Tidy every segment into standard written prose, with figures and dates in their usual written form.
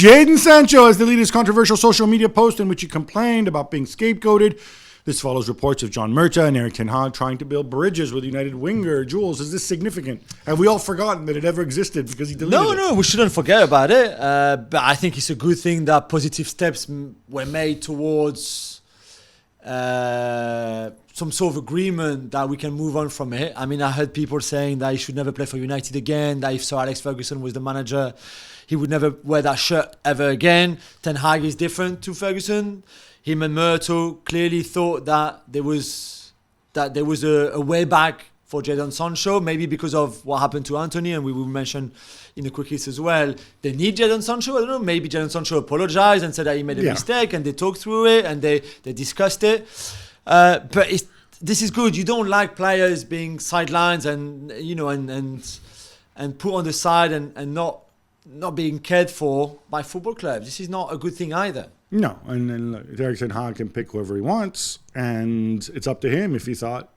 Jadon Sancho has deleted his controversial social media post in which he complained about being scapegoated. This follows reports of John Murta and Erik trying to build bridges with United winger. Jules, is this significant? Have we all forgotten that it ever existed because he deleted it? No, we shouldn't forget about it. But I think it's a good thing that positive steps were made towards some sort of agreement that we can move on from it. I mean, I heard people saying that he should never play for United again, that if Sir Alex Ferguson was the manager, he would never wear that shirt ever again. Ten Hag is different to Ferguson. Him and Murto clearly thought that there was a way back for Jadon Sancho, maybe because of what happened to Antony, and we will mention in the quick list as well. They need Jadon Sancho. I don't know, maybe Jadon Sancho apologized and said that he made a mistake, and they talked through it and they discussed it. But this is good. You don't like players being sidelines and put on the side and not being cared for by football clubs. This is not a good thing either. No, and then look, Erik ten Hag can pick whoever he wants, and it's up to him if he thought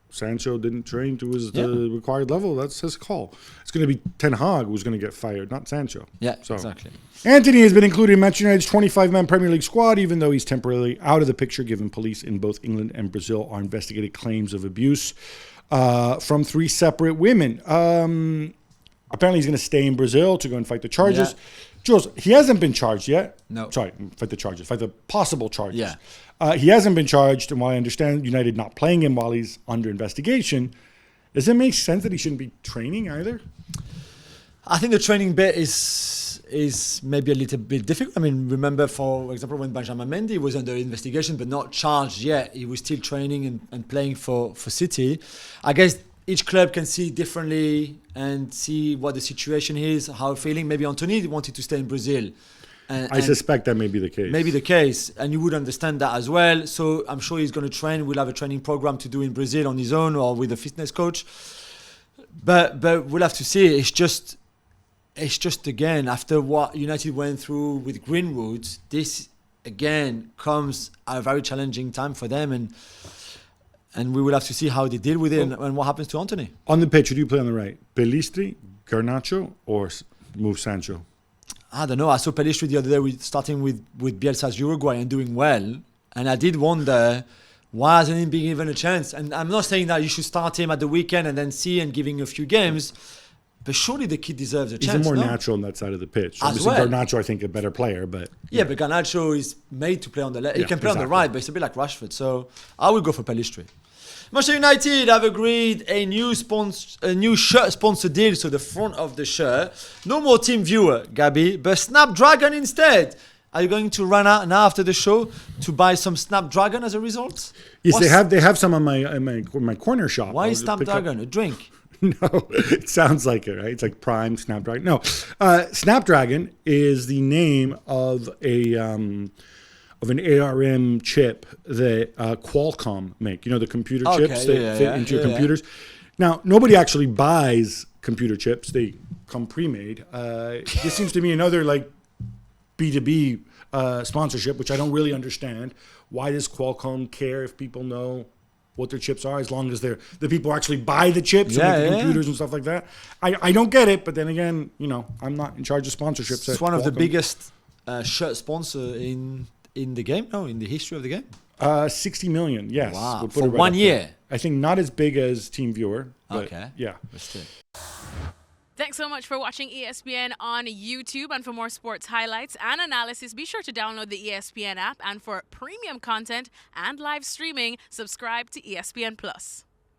Sancho didn't train to his the required level. That's his call. It's going to be Ten Hag who's going to get fired, not Sancho. Yeah, exactly. Antony has been included in Manchester United's 25-man Premier League squad, even though he's temporarily out of the picture, given police in both England and Brazil are investigating claims of abuse from 3 separate women. Apparently, he's going to stay in Brazil to go and fight the charges. Yeah. Jules, he hasn't been charged yet. No. Sorry, fight the possible charges. Yeah. He hasn't been charged, and while I understand United not playing him while he's under investigation, does it make sense that he shouldn't be training either? I think the training bit is maybe a little bit difficult. I mean, remember, for example, when Benjamin Mendy was under investigation but not charged yet, he was still training and playing for City. I guess each club can see differently and see what the situation is, how feeling. Maybe Antony wanted to stay in Brazil. I suspect that may be the case. Maybe the case, and you would understand that as well. So I'm sure he's going to train. We'll have a training program to do in Brazil on his own or with a fitness coach. But we'll have to see. It's just again, after what United went through with Greenwood, this again comes at a very challenging time for them, and we will have to see how they deal with it and what happens to Antony. On the pitch, who do you play on the right? Pelistri, Garnacho, or move Sancho? I don't know. I saw Pelistri the other day starting with Bielsa's Uruguay and doing well. And I did wonder, why hasn't he been given a chance? And I'm not saying that you should start him at the weekend and then see and giving a few games. But surely the kid deserves a chance. He's more natural on that side of the pitch. As Obviously, well. Garnacho, I think, a better player. But but Garnacho is made to play on the left. He can play on the right, but it's a bit like Rashford. So I will go for Pelistri. Manchester United have agreed a new shirt sponsor deal, so the front of the shirt. No more Team Viewer, Gabby, but Snapdragon instead. Are you going to run out now after the show to buy some Snapdragon as a result? Yes, they have some on my corner shop. Why is Snapdragon? A drink? No, it sounds like it, right? It's like Prime Snapdragon. No, Snapdragon is the name of an ARM chip that Qualcomm make. You know, the computer chips that fit into your computers. Now, nobody actually buys computer chips. They come pre-made. This seems to me another like B2B sponsorship, which I don't really understand. Why does Qualcomm care if people know what their chips are, as long as the people actually buy the chips and make the computers and stuff like that? I don't get it, but then again, I'm not in charge of sponsorships. It's one of the biggest shirt sponsor in the game, in the history of the game. 60 million, yes. Wow, we'll for 1 year. I think not as big as Team Viewer. But okay. Yeah. Thanks so much for watching ESPN on YouTube. And for more sports highlights and analysis, be sure to download the ESPN app. And for premium content and live streaming, subscribe to ESPN Plus.